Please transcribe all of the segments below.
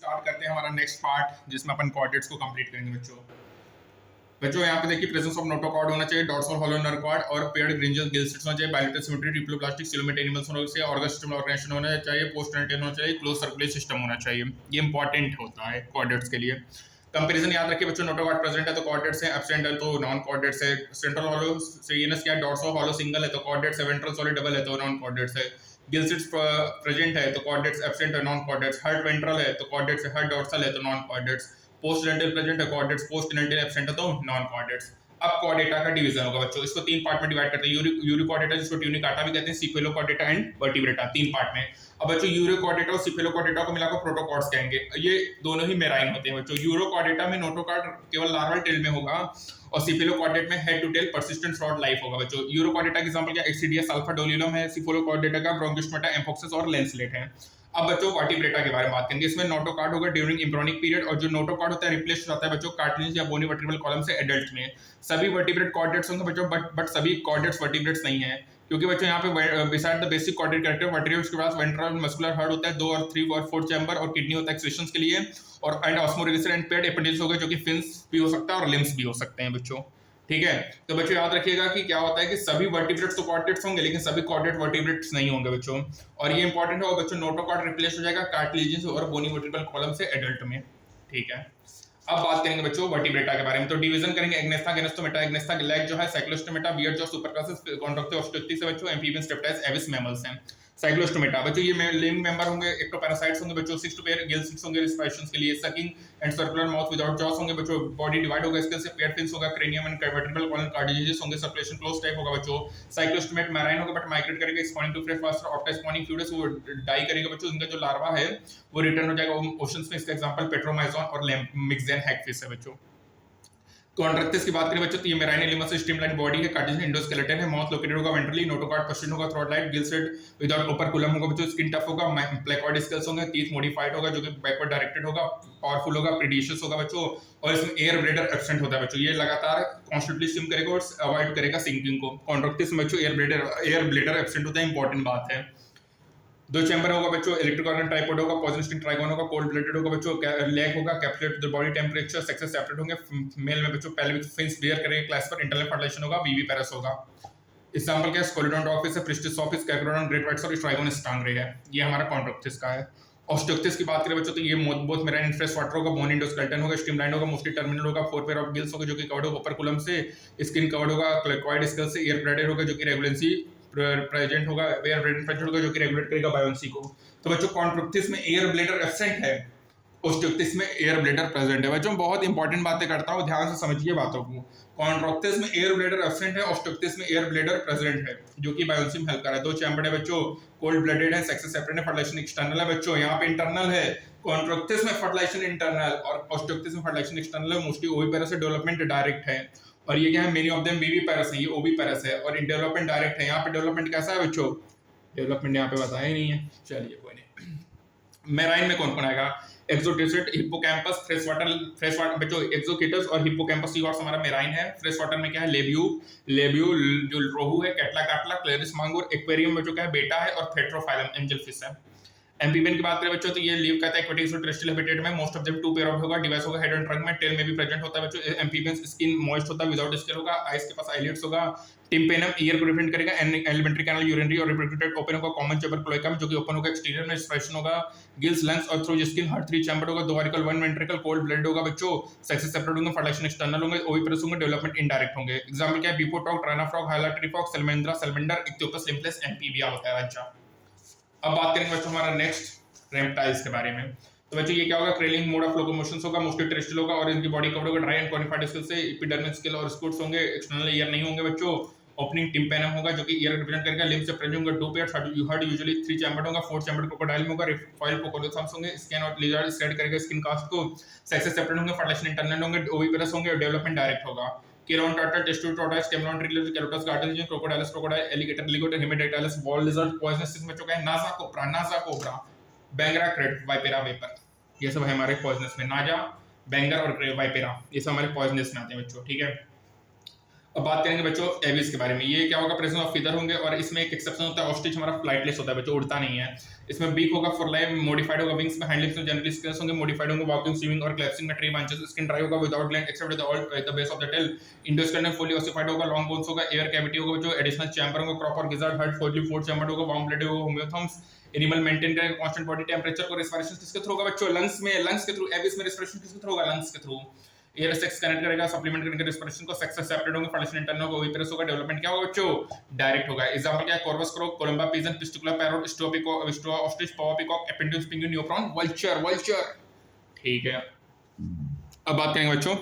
Start करते हैं हमारा नेक्स्ट पार्ट जिसमें अपन कॉर्डेट्स को कंप्लीट करेंगे बच्चों यहाँ पे देखिए प्रेजेंस ऑफ नोटोकॉर्ड होना चाहिए, डॉर्सल हॉलो नर्व कॉर्ड और पेयर्ड ग्रिंजल गिल स्लिट्स होना चाहिए, बायलेटरल सिमेट्री, ट्रिप्लोप्लास्टिक सिलोमेट एनिमल्स होना चाहिए, ऑर्गन सिस्टम ऑर्गेनाइजेशन होना चाहिए, पोस्ट नेटल होना चाहिए, क्लोज सर्कुलेटरी सिस्टम होना चाहिए। ये इंपॉर्टेंट होता है कॉर्डेट्स के लिए। कंपैरिजन याद रखिए बच्चों, नोटोकॉर्ड प्रेजेंट है तो कॉर्डेट्स है, एब्सेंट है तो नॉन कॉर्डेट्स है। सेंट्रल हॉलो सेनस क्या, डॉर्सल हॉलो सिंगल है तो कॉर्डेट्स है, वेंट्रल सॉलिड डबल है तो नॉन कॉर्डेट्स है। गिल स्लिट्स प्रेजेंट है तो कॉर्डेट्स, एब्सेंट है नॉन कॉर्डेट्स। हार्ट वेंट्रल है तो कॉर्डेट्स है, हार्ट डॉर्सल है तो non chordates. Post dental present है कॉर्डेट्स, पोस्ट डेंटल एब्सेंट है तो नॉन कॉर्डेट्स। अब कॉर्डेटा का डिवीजन होगा बच्चों, इसको तीन पार्ट में डिवाइड करते हैं। यूरिकॉर्डेटा जिसको ट्यूनिकाटा भी कहते हैं, सिफेलोकॉर्डेटा एंड वर्टिब्रेटा, तीन पार्ट में। अब बच्चों यूरिकॉर्डेटा और सिफेलोकॉर्डेटा को मिलाकर प्रोटोकॉर्ड्स कहेंगे। ये दोनों ही मेराइन होते हैं बच्चों। यूरोकॉर्डेटा में नोटोकॉर्ड केवल लार्वल टेल में होगा और सिफेलोकॉर्डेट में head to tail persistent throughout life होगा बच्चों। यूरोकॉर्डेटा का एग्जांपल क्या, एक्सिडिया साल्फाडोलिलम है, सिफेलोकॉर्डेटा का ब्रोंकियोस्टोमेटा, एम्फोक्सिस और लेंसलेट है। अब बच्चों वर्टिब्रेटा के बारे में बात करेंगे। इसमें नोटोकॉर्ड होगा ड्यूरिंग एम्ब्रियोनिक पीरियड, और जो नोटोकॉर्ड होता है रिप्लेस हो जाता है बच्चों कार्टिलेज या बोनी वर्टिब्रल कॉलम से एडल्ट में। सभी वर्टिब्रेट कॉर्डेट्स होंगे बच्चों, बट सभी कॉर्डेट्स वर्टिब्रेट्स नहीं है, क्योंकि बच्चों यहाँ पे beside the basic chordate character vertebrates के पास वेंट्रल मस्कुलर हार्ट होता है, 2 और 3 और 4 चैम्बर, और किडनी होता है एक्सक्रीशंस के लिए, और एंड ऑस्मोरेगिस एंड पेड एपेंडिक्स होगा जो कि फिन्स भी हो सकता है और लिम्स भी हो सकते हैं बच्चों। ठीक है, तो बच्चों याद रखिएगा कि क्या होता है कि सभी वर्टिब्रेट्स तो कॉर्डेट्स होंगे लेकिन सभी कॉर्डेट वर्टिब्रेट्स नहीं होंगे बच्चों। और ये इंपॉर्टेंट है बच्चों, नोटोकॉर्ड रिप्लेस हो जाएगा कार्टिलेजेस और बोनी वर्टिब्रल कॉलम से एडल्ट में। ठीक है, अब बात करेंगे बच्चों वर्टिब्रेटा के बारे में। तो डिवीजन करेंगे एग्नेस्था, गेनोस्टोमेटा। एग्नेस्था लेग जो है, साइक्लोस्टोमेटा बियर्ड जो सुपरक्लासेस कॉन्ट्रैक्टिव ऑस्टियोइड्स से बच्चों, एम्फीबियंस, रेप्टाइल्स, एविस मैमल्स हैं। साइक्लोस्टोमेटा बच्चों ये लिविंग मेंबर होंगे, एक्टोपैरासाइट्स होंगे बच्चों, 6 पेयर गिल स्लिट्स होंगे रेस्पिरेशन के लिए, sucking and circular mouth without jaws होंगे बच्चों, बॉडी डिवाइड होगा इसके से, पेयर फिन्स होगा, cranium and vertebral column cartilages होंगे, सर्कुलेशन क्लोज टाइप होगा बच्चों। साइक्लोस्टोमेट मैराइन होगा बट माइग्रेट करेगा spawning to fresh water after spawning fluids, वो डाई करेगा बच्चों, इनका जो लार्वा है वो रिटर्न हो जाएगा ओशंस में। इसका एग्जांपल पेट्रोमाइजोन और मिक्सेन हैगफिश है बच्चों। कॉन्ट्रैक्टिस की बात करें बच्चों तो ये मेराइन एनिमल से स्ट्रीमलाइन बॉडी है, कार्टिलेज एंडोस्केलेटन है, माउथ लोकेटेड होगा वेंट्रली, नोटोकॉर्ड पर्सिस्टेंट होगा throat light, Gill set without operculum होगा बच्चों, स्किन टफ होगा, प्लेकॉइड स्केल्स होंगे, टीथ मॉडिफाइड होगा जो कि बैकवर्ड डायरेक्टेड होगा, पावरफुल होगा, प्रीडिशियस होगा बच्चों, और इसमें एयर ब्लेडर एब्सेंट होता है बच्चों। ये लगातार कॉन्स्टेंटली स्विम करेगा और अवॉइड करेगा सिंकिंग को। कॉन्ट्रैक्टिस में बच्चों एयर ब्लेडर एब्सेंट होता है, इंपॉर्टेंट बात है। 2 चैम्बर होगा बच्चों, इलेक्ट्रिक ऑर्गन ट्राइपॉड होगा, पॉजिटिव ट्राइगोन होगा, कोल्ड ब्लडेड होगा बच्चों, लेग होगा, capsulate the body temperature, sexes separate होंगे। मेल में बच्चों पेल्विक फिन्स बेयर करेंगे, क्लास पर इंटरनल फर्टिलाइजेशन होगा, वीवी पैरस होगा। एग्जांपल क्या है, स्कोलिडोन डॉगफिश है, प्रिस्टिसॉफिस, कैक्रोडोन, ग्रेट व्हाइट और ट्राइगोन स्टांग्रे है। ये हमारा कॉन्ट्रैक्टिस का है। ऑस्टियोक्टिस की बात करें बच्चों तो ये बोथ मेराइन फ्रेश वाटर होगा, बोन एंडोस्केलेटन होगा, स्ट्रीमलाइन होगा, मोस्टली टर्मिनल होगा, 4 पेयर ऑफ गिल्स होगा जो कि कवर्ड होगा ओपरकुलम से, स्किन कवर्ड होगा, क्लेकॉइड स्केल से, एयर ब्लेडर होगा जो कि रेगुलेंसी प्रेजेंट होगा, एयर ब्लेडर प्रेजेंट होगा जो कि रेगुलेट करेगा बायोन्सी को। तो बच्चों कॉन्ट्रैक्टिस में एयर ब्लेडर एब्सेंट है, ऑस्टियोक्टिस में एयर ब्लेडर प्रेजेंट है। बच्चों बहुत इंपॉर्टेंट बातें करता हूँ, ध्यान से समझिए बातों को। कॉन्ट्रैक्टिस में एयर ब्लेडर एब्सेंट है, ऑस्टियोक्टिस में एयर ब्लेडर प्रेजेंट है जो कि बायोन्सी में हेल्प कर रहा है। 2 चैम्बर है बच्चों, कोल्ड ब्लडेड है, सेक्सेस सेपरेट है, फर्टिलाइजेशन एक्सटर्नल है बच्चों, यहाँ पे इंटरनल है। कॉन्ट्रैक्टिस में फर्टिलाइजेशन इंटरनल और ऑस्टियोक्टिस में फर्टिलाइजेशन एक्सटर्नल है, मोस्टली ओविपेरस से डेवलपमेंट डायरेक्ट है। और ये क्या है, मेनी ऑफ देम विविपेरस है, ये ओविपेरस है, और डेवलपमेंट डायरेक्ट है। यहाँ पे डेवलपमेंट कैसा है बच्चों, डेवलपमेंट यहाँ पे बताया ही नहीं है, चलिए कोई नहीं। मेराइन में कौन कौन आएगा, एक्सोटेसिट, हिप्पोकैम्पस, फ्रेश वाटर बच्चों, एक्सोकेटस और हिप्पोकैम्पस सीहॉर्स हमारा मेराइन है। फ्रेश वाटर में क्या है, लेब्यू जो रोहू है, कैटला काटला, क्लेरिस मांगुर। एक्वेरियम में जो क्या है, बेटा है, और फेट्रोफाइलम एंजल फिश है। एम्फीबियन की बात करें बच्चों तो ये लिव कहता है एक्वेटिक और टेरेस्ट्रियल हैबिटेट में, most of them 2 pair of होगा, डिवाइस होगा हेड एंड ट्रंक में, टेल में भी प्रेजेंट होता है बच्चों। एम्फीबियंस स्किन मॉइस्ट होता है, विदाउट स्केल होगा, आइस के पास आईलिड्स होगा, टिम्पेनम ईयर को रिप्रेजेंट करेगा, एलिमेंट्री कैनल यूरिनरी और रिप्रोडक्टिव ओपन होगा, कॉमन चैम्बर क्लोएका में जो कि ओपन होगा, एक्सटीरियर में एक्सप्रेशन होगा, गिल्स, लंग्स और थ्रू स्किन हर 3 चैम्बर होगा, 2 ऑरिकल 1 वेंट्रिकल, कोल्ड ब्लड होगा बच्चों, सेक्सेस सेपरेट होंगे, फर्टिलाइजेशन एक्सटर्नल होंगे, ओविपेरस होंगे, डेवलपमेंट इनडायरेक्ट होंगे। एग्जांपल क्या है, बिपोटॉक, ट्राइनाफ्रॉग, हाइलाट्रीफॉक, सैलमेंड्रा, सैलमेंडर, इक्थियोपस लिम्पलेस, एम्फीबिया होता है बच्चा। अब बात करेंगे बच्चों हमारा नेक्स्ट रेप्टाइल्स के बारे में। तो बच्चों ये क्या होगा, क्रेलिंग मोड ऑफ लोकोमोशन होगा, मोस्टली टेरेस्ट्रियल होगा, और इनकी बॉडी कवर होगा ड्राई एंड कॉनिफाइड स्केल से, एपिडर्मिस स्केल और स्कूट्स होंगे, एक्सटर्नल ईयर नहीं होंगे बच्चों। ओपनिंग टिम्पेनम होगा जो कि ईयर रिप्रेजेंट करेगा, लिम्ब से प्रेजेंट होगा, 2 पेयर, हर्ड यूजुअली 3 चैम्बर होगा, 4 चैम्बर क्रोकोडाइल में होगा, रिफॉइल पोकोलोथम्स होंगे, स्किन और लिजर्ड स्ट्रेट करेगा स्किन कास्ट को, सेक्सेस सेपरेट होंगे, फर्टिलाइजेशन इंटरनल होंगे, ओविपेरस होंगे, और डेवलपमेंट डायरेक्ट होगा। Chelone turtle, Testudo tortoise, Chamaeleon ट्रिलर, Calotes cartilage, Crocodylus crocodile, alligator alligator, Hemidactylus, wall lizard, poisonous में बच्चों का है, Naja cobra, Bungarus krait, Vipera viper, ये सब है हमारे पॉइजनस में। नाजा, बैंगर और वाइपेरा ये सब हमारे पॉइजनस में आते हैं बच्चों। ठीक है, अब बात करेंगे बच्चों एविस के बारे में। ये क्या होगा, प्रेजेंस ऑफ फीदर होंगे और इसमें एक एक्सेप्शन होता है, ऑस्ट्रिच हमारा फ्लाइटलेस होता है बच्चों, उड़ता नहीं है। इसमें बीक होगा फॉर लाइफ, मॉडिफाइड होगा विंग्स में, हैंडलिंग्स में जनरली स्केल्स होंगे, मॉडिफाइड होंगे वॉकिंग, स्विमिंग और क्लैप्सिंग में, ट्री ब्रांचेस, स्किन ड्राई होगा without gland except the base of the tail, endoskeleton fully ossified होगा, लॉन्ग बोन्स होगा, एयर कैविटी होगा बच्चों, एडिशनल चैम्बर होगा, क्रॉप और गिजार्ड हर्ट, फोर्ली फोर्थ चैम्बर होगा, वार्म ब्लड होगा, होम्योथम्स, एनिमल मेंटेन करेगा कांस्टेंट बॉडी टेंपरेचर को, रेस्पिरेशन किसके थ्रू होगा बच्चों, लंग्स में, लंग्स के थ्रू, एविस में रेस्पिरेशन किसके थ्रू होगा, लंग्स के थ्रू, एयर सेक्स कनेक्ट करेगा, सप्लीमेंट करेंगे रेस्पिरेशन को, सेक्स से सेपरेट होंगे, फॉर्मेशन इंटरनल होगा, ओविपेरस होगा, डेवलपमेंट क्या होगा बच्चों, डायरेक्ट होगा। एग्जांपल क्या है, Corvus crow, Columba pigeon, Psittacula parrot, स्टोपिको ऑस्ट्रिच, पावा पिकॉक, एपेंडिक्स पिंगुइन, न्यूप्रॉन, वल्चर, वल्चर। ठीक है, अब बात करेंगे बच्चों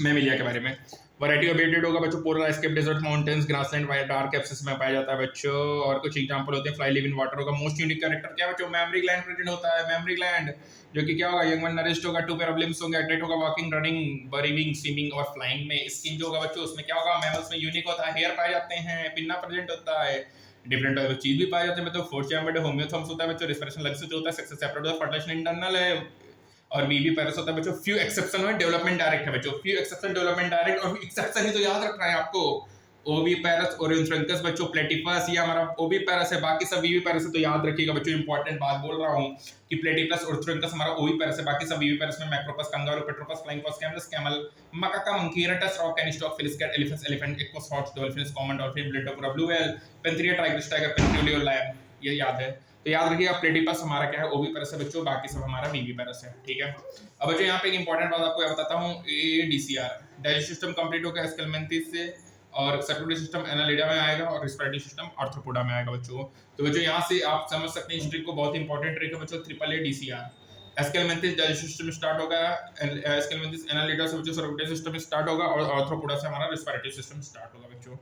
मैमिलिया के बारे में। वैरायटी ऑफ बेडेड होगा बच्चों, polar ice cap, desert, mountains, grassland, dark abyss में पाया जाता है बच्चों। और कुछ एग्जांपल होते हैं, फ्लाई लिव इन वाटर होगा। मोस्ट यूनिक कैरेक्टर क्या बच्चों, मेमोरी ग्लैंड प्रेजेंट होता है, मेमोरी ग्लैंड, जो कि क्या होगा, यंग वन नरिश्ड होगा, टू पेयर ऑफ लिम्स होंगे, एक्टिव होगा, वॉकिंग, रनिंग, बरीविंग, स्विमिंग और फ्लाइंग में। स्किन जो होगा बच्चों उसमें क्या होगा, मैमल्स में यूनिक होता है, हेयर पाए जाते हैं, पिन्ना प्रेजेंट होता है, डिफरेंट टाइप चीज भी पाए जाते हैं बच्चों। फोर्थ चैम्बर होम्योथम्स होता है बच्चों, रेस्पिरेशन लंग्स से जो होता है, सेक्स सेपरेट होता है, फर्टिलाइजेशन इंटरनल है, और वीवी पैरस होता है बच्चों। फ्यू एक्सेप्शन है, डेवलपमेंट डायरेक्ट है बच्चों, फ्यू एक्सेप्शन डेवलपमेंट डायरेक्ट, और एक्सेप्शन ही तो याद रखना है आपको, ओवी पैरस, ओरिएंथ्रैंकस बच्चों, प्लेटिपस, ये हमारा ओवी पैरस है, बाकी सब वीवी पैरस है, तो याद रखिएगा बच्चों, इंपॉर्टेंट बात बोल रहा हूं कि प्लेटिपस, ओरिएंथ्रैंकस हमारा ओवी पैरस है, बाकी सब वीवी पैरस में Macropus, kangaroo, Pteropus, flying fox, Camelus, camel, Macaca, monkey, Rattus, rock can, stock, fish cat, Elephas, elephant, Equus, horse, dolphin, common dolphin, Balaenoptera, blue whale, Panthera, tigris, tiger, Panthera, lion, ये याद है। तो याद रखिएगा platypus हमारा क्या है, ओवी पैरस है बच्चों, बाकी सब हमारा वीवी पैरस है। ठीक है, अब बच्चों यहाँ पे एक इंपॉर्टेंट बात आपको बताता हूँ, एडीसीआर, डाइजेस्टिव सिस्टम कंप्लीट होगा एस्केलमेंथिस से, और सर्कुलेटरी सिस्टम एनालिडा में आएगा, और रेस्पिरेटरी सिस्टम आर्थ्रोपोडा में आएगा बच्चों। तो बच्चों यहाँ से आप समझ सकते हैं इस ट्रिक को, बहुत इंपॉर्टेंट ट्रिक है बच्चों, triple ADCR. Aschelminthes digestive system start होगा, एस्केलमेंथिस एनालिडा से बच्चों सर्कुलेटरी सिस्टम स्टार्ट होगा, और आर्थ्रोपोडा से हमारा रेस्पिरेटरी सिस्टम स्टार्ट होगा बच्चों।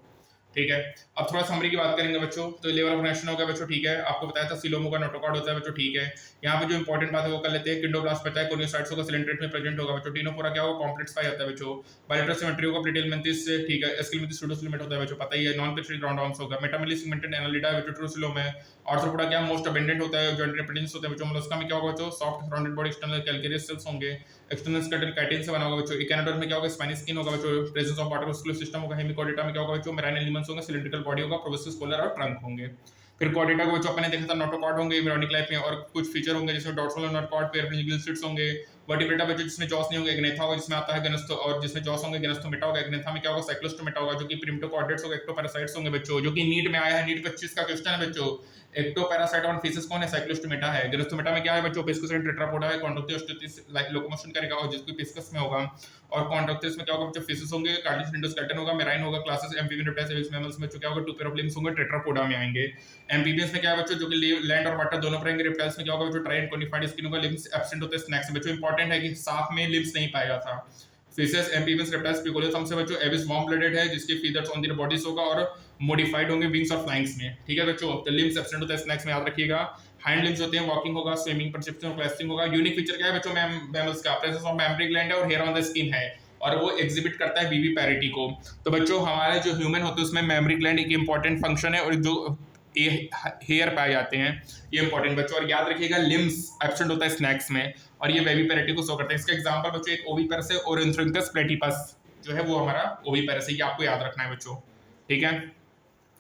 ठीक है, अब थोड़ा समरी की बात करेंगे बच्चों। तो लेवल ऑफ ऑर्गेनाइजेशन होगा बच्चों, ठीक है, आपको बताया था सीलोम होगा, नोटोकॉर्ड होता है बच्चों, ठीक है। यहाँ पे जो इंपॉर्टेंट बात है वो कर लेते हैं, किंडोब्लास्ट बचा है, कोनियोसाइट्स होगा, सिलेंट्रेट में प्रेजेंट होगा बच्चों, टिनोफोरा क्या होगा, कॉम्प्लेक्स पाया जाता है बच्चों, बायोलेटरल सिमेट्री होगा, प्लेटिहेलमिन्थिस, ठीक है, एस्केलमेंथिस सूडोसिलोमेट होता है बच्चों, पता ही है, नॉन पेस्ट्री ग्राउंड होगा, मेटामेलिक सिगमेंटेड एनालिडा बच्चों, ट्रूसिलोम है, आर्थ्रोपोडा क्या मोस्ट अबंडेंट होता है, जॉइंट रिप्रेजेंटेशन होता है बच्चों, मोलस्का में क्या होगा बच्चों, soft surrounded body, external calcareous cells होंगे, एक्सटर्नल स्केलेटन काइटिन से बना होगा बच्चों, इकेनोडर्म में क्या होगा, स्पाइनस स्किन होगा बच्चों, presence of water muscular system होगा, हेमिकोडेटा में क्या होगा बच्चों, मेराइन एलिमेंट्स होंगे, सिलिंड्रिकल बॉडी होगा, प्रोबेसिस कोलर और ट्रंक होंगे। फिर कॉर्डेटा को बच्चों अपने देखा था, नोटोकॉर्ड होंगे इम्ब्रियोनिक लाइफ में, और कुछ फीचर होंगे जिसमें dorsal notochord, pair gill slits होंगे, वर्टिब्रेटा बच्चों जिसमें जॉस नहीं होंगे, एग्नेथा होगा जिसमें आता है गनस्थो, और जिसमें जॉस होंगे गनस्थोमेटा होगा, एग्नेथा में क्या होगा, साइक्लोस्टोमेटा होगा, जो कि प्रिम्टोकॉर्डेट्स होगा, एक्टोपैरासाइट्स होंगे बच्चों, जो कि नीट में आया है, नीट 25 का क्वेश्चन है बच्चों। एक्टोपैरासाइट ऑन फिशेस कौन है, साइक्लोस्टोमेटा है। गनस्थोमेटा में क्या है बच्चों, पिस्कस एंड टेट्रापोडा है, कॉन्ट्रोक्टिस लाइक लोकोमोशन करेगा, और जिसको पिस्कस में होगा, और कॉन्ट्रोक्टिस में क्या होगा बच्चों, फिशेस होंगे, कार्टिलेज एंडोस्केलेटन होगा, मेराइन होगा, क्लासेस एम्फीबियन रेप्टाइल्स मैमल्स में क्या होगा, टू पेयर ऑफ लिम्स होंगे, टेट्रापोडा में आएंगे। एम्फीबियंस में क्या है बच्चों, जो कि लैंड और वाटर दोनों पर आएंगे। रेप्टाइल्स में क्या होगा बच्चों, ट्राई एंड कोनिफाइड स्किन होगा, लिम्स एब्सेंट होते हैं स्नैक्स में बच्चों, इंपॉर्टेंट है कि साथ में लिम्स नहीं पाएगा था। फिशेस, एम्फीबियंस, रेप्टाइल्स, पिकोलोथम्स से बच्चों, एविस वार्म ब्लडेड है, जिसके फीदर्स ऑन देयर बॉडीज होगा, और मॉडिफाइड होंगे विंग्स और फ्लैंक्स में। ठीक है बच्चों, तो लिम्स एब्सेंट होता है स्नैक्स में, याद रखिएगा। हाइंड लिम्स होते हैं, वॉकिंग होगा, स्विमिंग, परसेप्शन और क्लैस्पिंग होगा। यूनिक फीचर क्या है बच्चों, मैमल्स का प्रेजेंस ऑफ मेमोरी ग्लैंड है, और हेयर ऑन द स्किन है, और वो एग्जिबिट करता है वीवी पैरिटी को। तो बच्चों हमारे जो ह्यूमन होते हैं उसमें मेमोरी ग्लैंड एक इंपॉर्टेंट फंक्शन है, और जो हेयर पाए जाते हैं ये इंपॉर्टेंट बच्चों। और याद रखिएगा लिम्स एब्सेंट होता है स्नैक्स में, और ये वेवी पैरिटी को शो करते हैं। इसका एग्जांपल बच्चों एक ओवी पैरस है, ओरिएंथ्रैंकस प्लेटिपस जो है वो हमारा ओवी पैरस है, ये आपको याद रखना है बच्चों। ठीक है,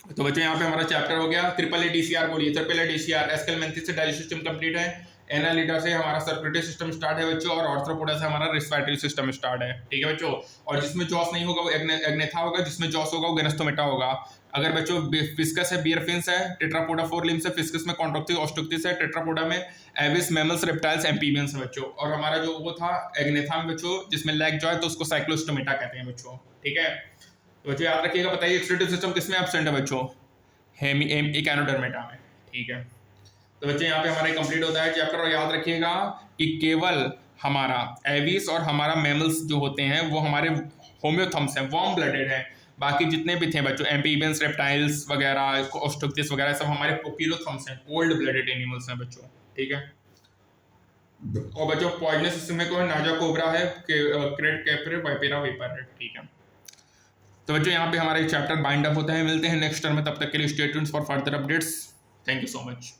तो बच्चों यहाँ पे हमारा चैप्टर हो गया ट्रिपल एडीसीआर। बोलिए ट्रिपल एडीसीआर। एस्केलमेंथिस से डाइजेस्टिव सिस्टम कंप्लीट है, एनालिडा से हमारा सर्कुलेटरी सिस्टम स्टार्ट है बच्चों, और आर्थ्रोपोडा से हमारा रेस्पिरेटरी सिस्टम स्टार्ट है। ठीक है बच्चों, और जिसमें जॉस नहीं होगा वो एग्नेथा होगा, जिसमें जॉस होगा वो गैनस्थोमेटा होगा। अगर बच्चों फिस्कस है, बियर फिन्स है, टेट्रापोडा 4 लिम्स है, फिस्कस में कॉन्ट्रोक्टिस ऑस्ट्रोक्टिस है, टेट्रापोडा में एविस, मैमल्स, रेप्टाइल्स, एम्फीबियंस है बच्चों। और हमारा जो वो था एग्नेथा में बच्चों जिसमें लेग जॉय, तो उसको साइक्लोस्टोमेटा कहते हैं बच्चों। ठीक है, तो बच्चों याद रखिएगा। बताइए एक्सक्रीटिव सिस्टम किसमें एब्सेंट है बच्चों, इकोनोडर्मेटा में। ठीक है, तो बच्चे यहाँ पे हमारा कंप्लीट होता है चैप्टर। और याद रखिएगा कि केवल हमारा एविस और हमारा मैमल्स जो होते हैं वो हमारे होम्योथम्स हैं, वार्म ब्लडेड हैं। बाकी जितने भी थे बच्चों एम्फीबियंस, रेप्टाइल्स वगैरह, ऑस्ट्रोक्टिस वगैरह सब हमारे पोकिलोथम्स हैं, कोल्ड ब्लडेड एनिमल्स हैं बच्चों। ठीक है, और बच्चों पॉइजनस में कोई नाजा कोबरा है, क्रेट कैप्रे, वाइपेरा वेपर है। ठीक है, तो बच्चों यहाँ पे हमारा एक चैप्टर बाइंड अप होता है। मिलते हैं नेक्स्ट टर्म में, तब तक के लिए stay tuned for further updates. Thank you so much.